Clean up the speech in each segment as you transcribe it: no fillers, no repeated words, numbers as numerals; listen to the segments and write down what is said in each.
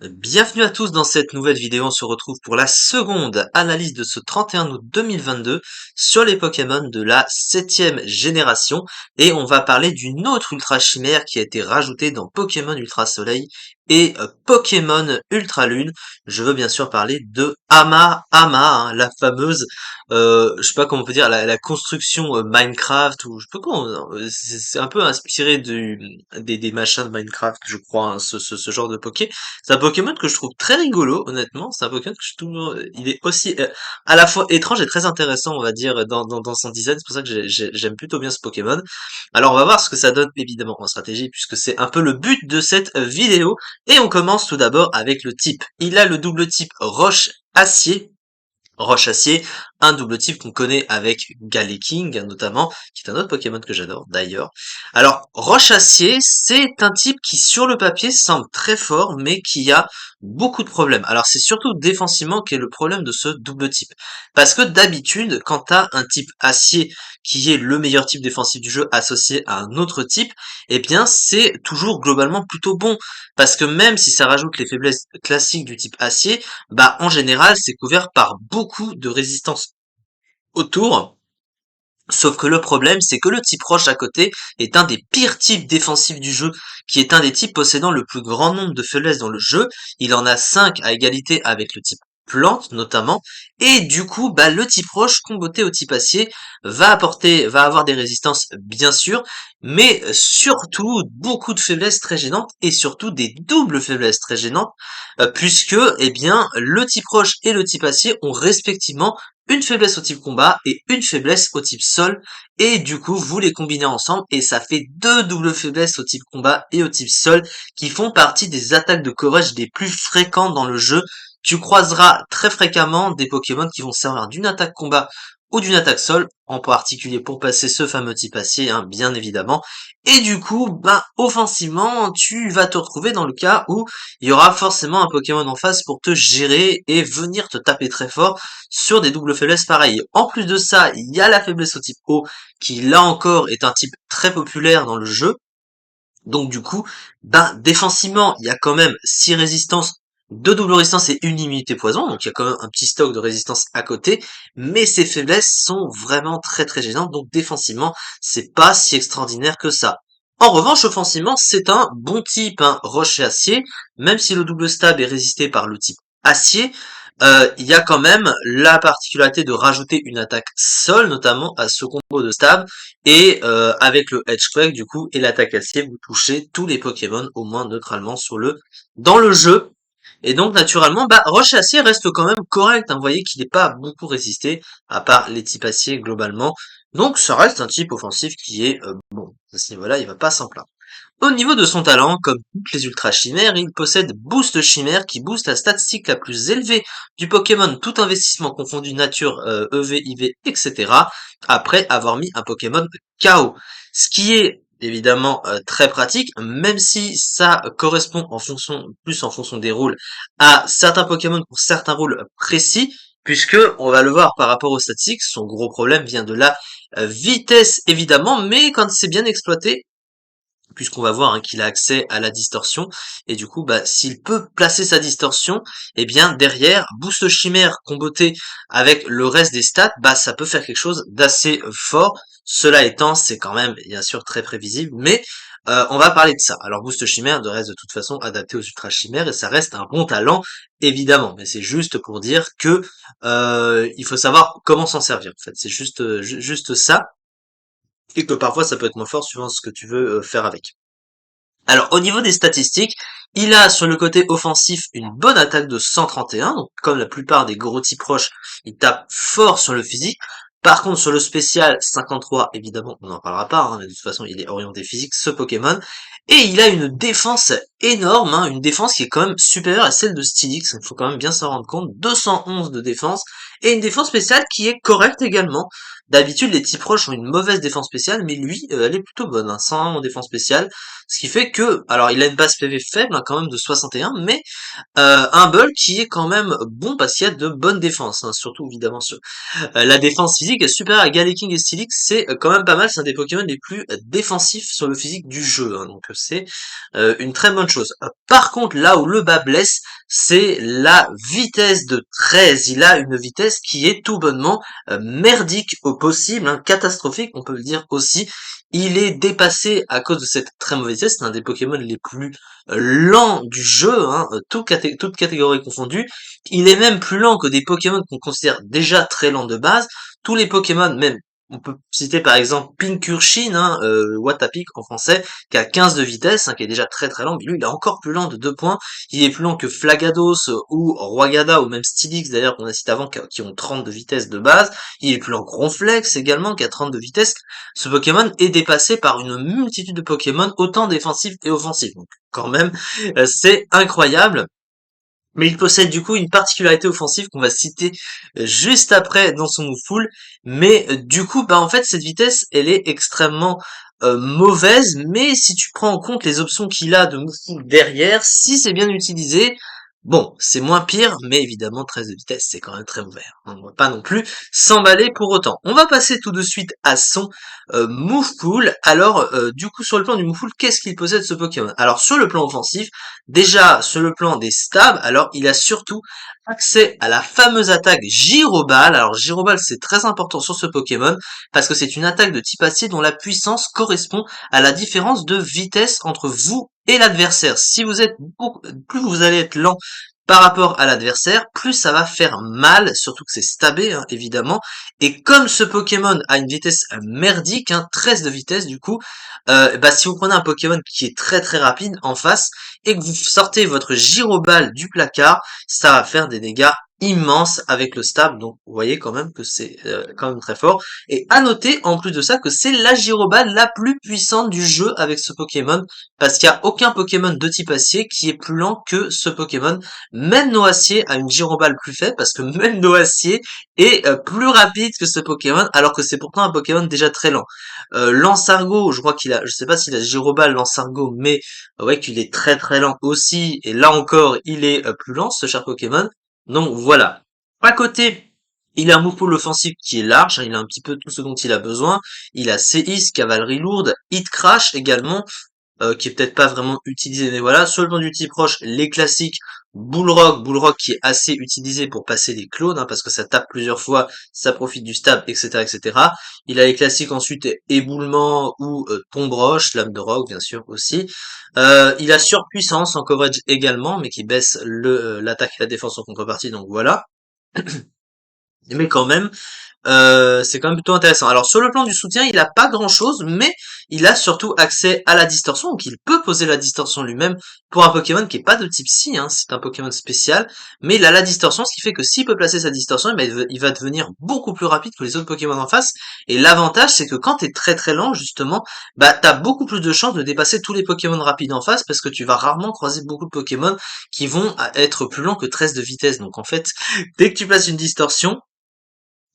Bienvenue à tous dans cette nouvelle vidéo. On se retrouve pour la seconde analyse de ce 31 août 2022 sur les Pokémon de la 7e génération. Et on va parler d'une autre Ultra Chimère qui a été rajoutée dans Pokémon Ultra Soleil et Pokémon Ultra Lune. Je veux bien sûr parler de Ama Ama, hein, la fameuse, je sais pas comment on peut dire, la construction Minecraft, ou je sais pas comment, c'est un peu inspiré des machins de Minecraft, je crois, hein, ce genre de Poké. C'est un Pokémon que je trouve très rigolo, honnêtement. C'est un Pokémon que je trouve, il est aussi à la fois étrange et très intéressant, on va dire, dans son design. C'est pour ça que j'aime plutôt bien ce Pokémon. Alors, on va voir ce que ça donne, évidemment, en stratégie, puisque c'est un peu le but de cette vidéo. Et on commence tout d'abord avec le type. Il a le double type roche-acier. Roche-Acier, un double type qu'on connaît avec Galeking, notamment, qui est un autre Pokémon que j'adore d'ailleurs. Alors, Roche-Acier, c'est un type qui sur le papier semble très fort, mais qui a beaucoup de problèmes. Alors c'est surtout défensivement qu'est le problème de ce double type. Parce que d'habitude, quand t'as un type acier qui est le meilleur type défensif du jeu associé à un autre type, eh bien c'est toujours globalement plutôt bon. Parce que même si ça rajoute les faiblesses classiques du type acier, bah en général c'est couvert par beaucoup de résistance autour. Sauf que le problème, c'est que le type roche à côté est un des pires types défensifs du jeu, qui est un des types possédant le plus grand nombre de faiblesses dans le jeu. Il en a 5 à égalité avec le type plante notamment, et du coup, bah, le type roche comboté au type acier va avoir des résistances bien sûr, mais surtout beaucoup de faiblesses très gênantes, et surtout des doubles faiblesses très gênantes, puisque, eh bien, le type roche et le type acier ont respectivement une faiblesse au type combat et une faiblesse au type sol, et du coup vous les combinez ensemble et ça fait deux doubles faiblesses au type combat et au type sol qui font partie des attaques de coverage les plus fréquentes dans le jeu. Tu croiseras très fréquemment des Pokémon qui vont servir d'une attaque combat ou d'une attaque sol, en particulier pour passer ce fameux type acier, hein, bien évidemment. Et du coup, ben, offensivement, tu vas te retrouver dans le cas où il y aura forcément un Pokémon en face pour te gérer et venir te taper très fort sur des doubles faiblesses pareilles. En plus de ça, il y a la faiblesse au type eau, qui là encore est un type très populaire dans le jeu. Donc du coup, ben défensivement, il y a quand même 6 résistances, 2 doubles résistances et une immunité poison, donc il y a quand même un petit stock de résistance à côté, mais ces faiblesses sont vraiment très très gênantes, donc défensivement, c'est pas si extraordinaire que ça. En revanche, offensivement, c'est un bon type, hein, roche et acier, même si le double stab est résisté par le type acier, il y a quand même la particularité de rajouter une attaque sol, notamment à ce combo de stab, et avec le Edgequake du coup et l'attaque acier, vous touchez tous les Pokémon au moins neutralement dans le jeu. Et donc naturellement, bah Roche et Acier reste quand même correct, hein. Vous voyez qu'il n'est pas beaucoup résisté, à part les types acier globalement. Donc ça reste un type offensif qui est bon. À ce niveau-là, il va pas s'en plaindre. Au niveau de son talent, comme toutes les ultra chimères, il possède Boost Chimère qui booste la statistique la plus élevée du Pokémon, tout investissement confondu nature, EV, IV, etc. après avoir mis un Pokémon KO. Ce qui est évidemment très pratique, même si ça correspond plus en fonction des rôles, à certains Pokémon pour certains rôles précis, puisque, on va le voir par rapport aux statistiques, son gros problème vient de la vitesse évidemment, mais quand c'est bien exploité, puisqu'on va voir, hein, qu'il a accès à la distorsion, et du coup, bah, s'il peut placer sa distorsion, eh bien derrière, boost chimère comboté avec le reste des stats, bah ça peut faire quelque chose d'assez fort. Cela étant, c'est quand même bien sûr très prévisible, mais on va parler de ça. Alors boost chimère de reste de toute façon adapté aux ultra chimères, et ça reste un bon talent, évidemment, mais c'est juste pour dire que il faut savoir comment s'en servir. En fait, c'est juste juste ça, et que parfois ça peut être moins fort suivant ce que tu veux faire avec. Alors, au niveau des statistiques, il a sur le côté offensif une bonne attaque de 131, donc comme la plupart des gros types proches, il tape fort sur le physique. Par contre, sur le spécial 53, évidemment, on n'en parlera pas, hein, mais de toute façon, il est orienté physique, ce Pokémon. Et il a une défense énorme, hein, une défense qui est quand même supérieure à celle de Steelix, il faut quand même bien s'en rendre compte. 211 de défense, et une défense spéciale qui est correcte également. D'habitude, les types proches ont une mauvaise défense spéciale, mais lui, elle est plutôt bonne, hein, 101 en défense spéciale. Ce qui fait que, alors il a une base PV faible, hein, quand même de 61, mais un bull qui est quand même bon parce qu'il y a de bonnes défenses, hein, surtout évidemment sur la défense physique est supérieure à Galeking et Steelix, c'est quand même pas mal, c'est un des Pokémon les plus défensifs sur le physique du jeu, hein, donc c'est une très bonne chose. Par contre, là où le bas blesse, c'est la vitesse de 13. Il a une vitesse qui est tout bonnement merdique au possible, hein, catastrophique, on peut le dire aussi. Il est dépassé à cause de cette très mauvaise vitesse. C'est un des Pokémon les plus lents du jeu, hein, toute catégorie confondue. Il est même plus lent que des Pokémon qu'on considère déjà très lents de base. Tous les Pokémon, même, on peut citer par exemple Pinkurchin, hein, Watapic en français, qui a 15 de vitesse, hein, qui est déjà très très lent, mais lui il est encore plus lent de 2 points. Il est plus lent que Flagados ou Royada ou même Stylix d'ailleurs qu'on a cité avant, qui ont 30 de vitesse de base. Il est plus lent que Ronflex également, qui a 30 de vitesse. Ce Pokémon est dépassé par une multitude de Pokémon, autant défensifs et offensifs. Donc quand même, c'est incroyable. Mais il possède du coup une particularité offensive qu'on va citer juste après dans son move full. Mais du coup, bah en fait, cette vitesse, elle est extrêmement mauvaise. Mais si tu prends en compte les options qu'il a de move full derrière, si c'est bien utilisé, bon, c'est moins pire. Mais évidemment, 13 de vitesse, c'est quand même très mauvais, hein. On va pas non plus s'emballer pour autant. On va passer tout de suite à son move pool. Alors, du coup, sur le plan du move pool, qu'est-ce qu'il possède ce Pokémon? Alors, sur le plan offensif, déjà, sur le plan des stabs, alors il a surtout accès à la fameuse attaque Gyroball. Alors Gyroball, c'est très important sur ce Pokémon parce que c'est une attaque de type acier dont la puissance correspond à la différence de vitesse entre vous et l'adversaire. Si vous êtes plus vous allez être lent par rapport à l'adversaire, plus ça va faire mal, surtout que c'est stabé, hein, évidemment. Et comme ce Pokémon a une vitesse merdique, hein, 13 de vitesse du coup, bah si vous prenez un Pokémon qui est très très rapide en face, et que vous sortez votre Gyroball du placard, ça va faire des dégâts immenses avec le stab. Donc vous voyez quand même que c'est quand même très fort. Et à noter en plus de ça que c'est la Gyroball la plus puissante du jeu avec ce Pokémon, parce qu'il n'y a aucun Pokémon de type acier qui est plus lent que ce Pokémon. Même Noacier a une Gyroball plus faible, parce que même Noacier est plus rapide que ce Pokémon, alors que c'est pourtant un Pokémon déjà très lent. Lansargo, je crois qu'il a, je sais pas s'il a Gyroball Lansargo, mais ouais qu'il est très très lent aussi, et là encore il est plus lent ce cher Pokémon. Donc voilà. À côté, il a un move pool offensif qui est large, hein, il a un petit peu tout ce dont il a besoin. Il a Séis, cavalerie lourde, Hit Crash également, qui est peut-être pas vraiment utilisé, mais voilà. Sur le plan du type proche, les classiques, Bullrock qui est assez utilisé pour passer les clones, hein, parce que ça tape plusieurs fois, ça profite du stab, etc., etc. Il a les classiques ensuite, éboulement ou Tombroche, lame de roc, bien sûr, aussi. Il a surpuissance en coverage également, mais qui baisse l'attaque et la défense en contrepartie, donc voilà. Mais quand même, c'est quand même plutôt intéressant. Alors sur le plan du soutien, il a pas grand-chose, mais il a surtout accès à la distorsion, donc il peut poser la distorsion lui-même pour un Pokémon qui est pas de type Psy, hein, c'est un Pokémon spécial, mais il a la distorsion, ce qui fait que s'il peut placer sa distorsion, eh ben, il va devenir beaucoup plus rapide que les autres Pokémon en face, et l'avantage c'est que quand t'es très très lent, justement, bah t'as beaucoup plus de chances de dépasser tous les Pokémon rapides en face, parce que tu vas rarement croiser beaucoup de Pokémon qui vont être plus lents que 13 de vitesse, donc en fait, dès que tu places une distorsion,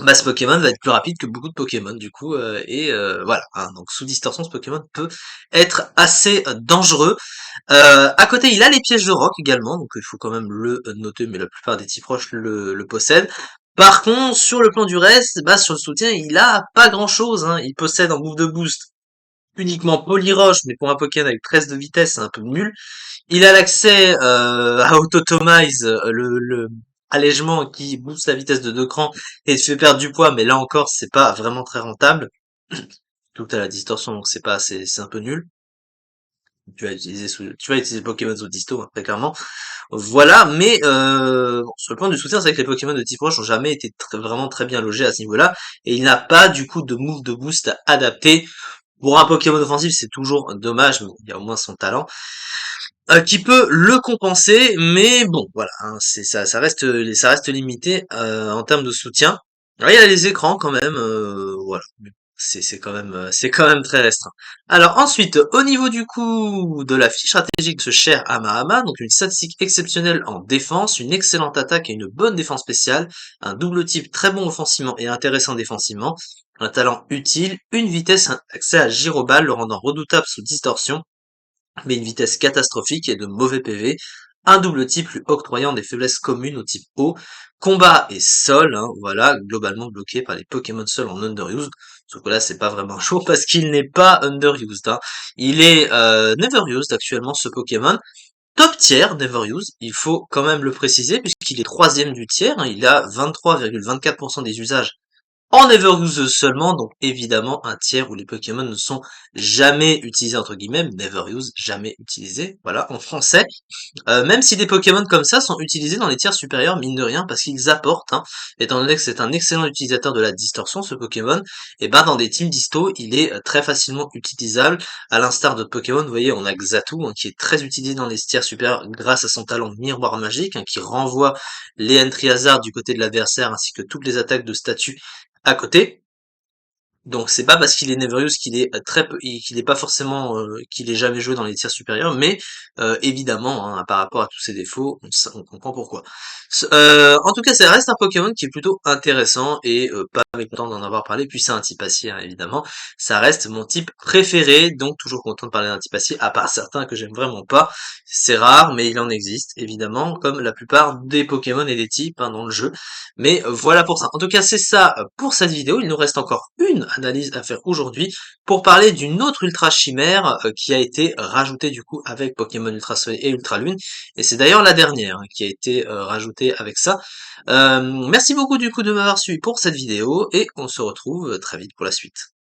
bah, ce Pokémon va être plus rapide que beaucoup de Pokémon du coup voilà, hein, donc sous distorsion ce Pokémon peut être assez dangereux. À côté il a les pièges de roc également, donc il faut quand même le noter, mais la plupart des types proches le possèdent. Par contre sur le plan du reste, bah sur le soutien il a pas grand chose, hein. Il possède en move de boost uniquement Polyroche, mais pour un Pokémon avec 13 de vitesse c'est un peu nul. Il a l'accès à Autotomize, le allègement qui booste la vitesse de 2 crans et te fait perdre du poids, mais là encore, c'est pas vraiment très rentable. Tout à la distorsion, donc c'est un peu nul. Tu vas utiliser Pokémon sous disto, hein, très clairement. Voilà, mais bon, sur le point du soutien, c'est vrai que les Pokémon de type roche ont jamais été vraiment très bien logés à ce niveau-là, et il n'a pas du coup de move de boost adapté. Pour un Pokémon offensif, c'est toujours dommage, mais il y a au moins son talent qui peut le compenser, mais bon, voilà, hein, ça reste limité en termes de soutien. Alors, il y a les écrans quand même, voilà, mais c'est quand même très restreint. Alors ensuite, au niveau du coup de la fiche stratégique de ce cher Hamahama, donc une statistique exceptionnelle en défense, une excellente attaque et une bonne défense spéciale, un double type très bon offensivement et intéressant défensivement, un talent utile, une vitesse, un accès à Gyroball le rendant redoutable sous distorsion, mais une vitesse catastrophique et de mauvais PV, un double type lui octroyant des faiblesses communes au type eau, combat et sol, hein, voilà, globalement bloqué par les Pokémon sol en underuse. Sauf que là, c'est pas vraiment un jour parce qu'il n'est pas underused, hein. Il est never used actuellement ce Pokémon. Top tier never used, il faut quand même le préciser puisqu'il est troisième du tiers, hein. Il a 23,24% des usages en Never-Use seulement, donc évidemment un tiers où les Pokémon ne sont jamais utilisés entre guillemets, Never-Use, jamais utilisés, voilà, en français. Même si des Pokémon comme ça sont utilisés dans les tiers supérieurs, mine de rien, parce qu'ils apportent, hein, étant donné que c'est un excellent utilisateur de la distorsion, ce Pokémon, et ben dans des teams disto, il est très facilement utilisable, à l'instar d'autres Pokémon, vous voyez, on a Xatu, hein, qui est très utilisé dans les tiers supérieurs grâce à son talent Miroir Magique, hein, qui renvoie les Entry Hazard du côté de l'adversaire, ainsi que toutes les attaques de statut à côté. Donc c'est pas parce qu'il est Neverius qu'il est très peu, qu'il est pas forcément qu'il est jamais joué dans les tiers supérieurs, mais évidemment, hein, par rapport à tous ses défauts, on comprend pourquoi. En tout cas, ça reste un Pokémon qui est plutôt intéressant et pas mécontent d'en avoir parlé. Puis c'est un type acier, hein, évidemment. Ça reste mon type préféré, donc toujours content de parler d'un type acier, à part certains que j'aime vraiment pas. C'est rare, mais il en existe, évidemment, comme la plupart des Pokémon et des types hein, dans le jeu. Mais voilà pour ça. En tout cas, c'est ça pour cette vidéo. Il nous reste encore une analyse à faire aujourd'hui pour parler d'une autre Ultra Chimère qui a été rajoutée du coup avec Pokémon Ultra Soleil et Ultra Lune. Et c'est d'ailleurs la dernière qui a été rajoutée avec ça. Merci beaucoup du coup de m'avoir suivi pour cette vidéo et on se retrouve très vite pour la suite.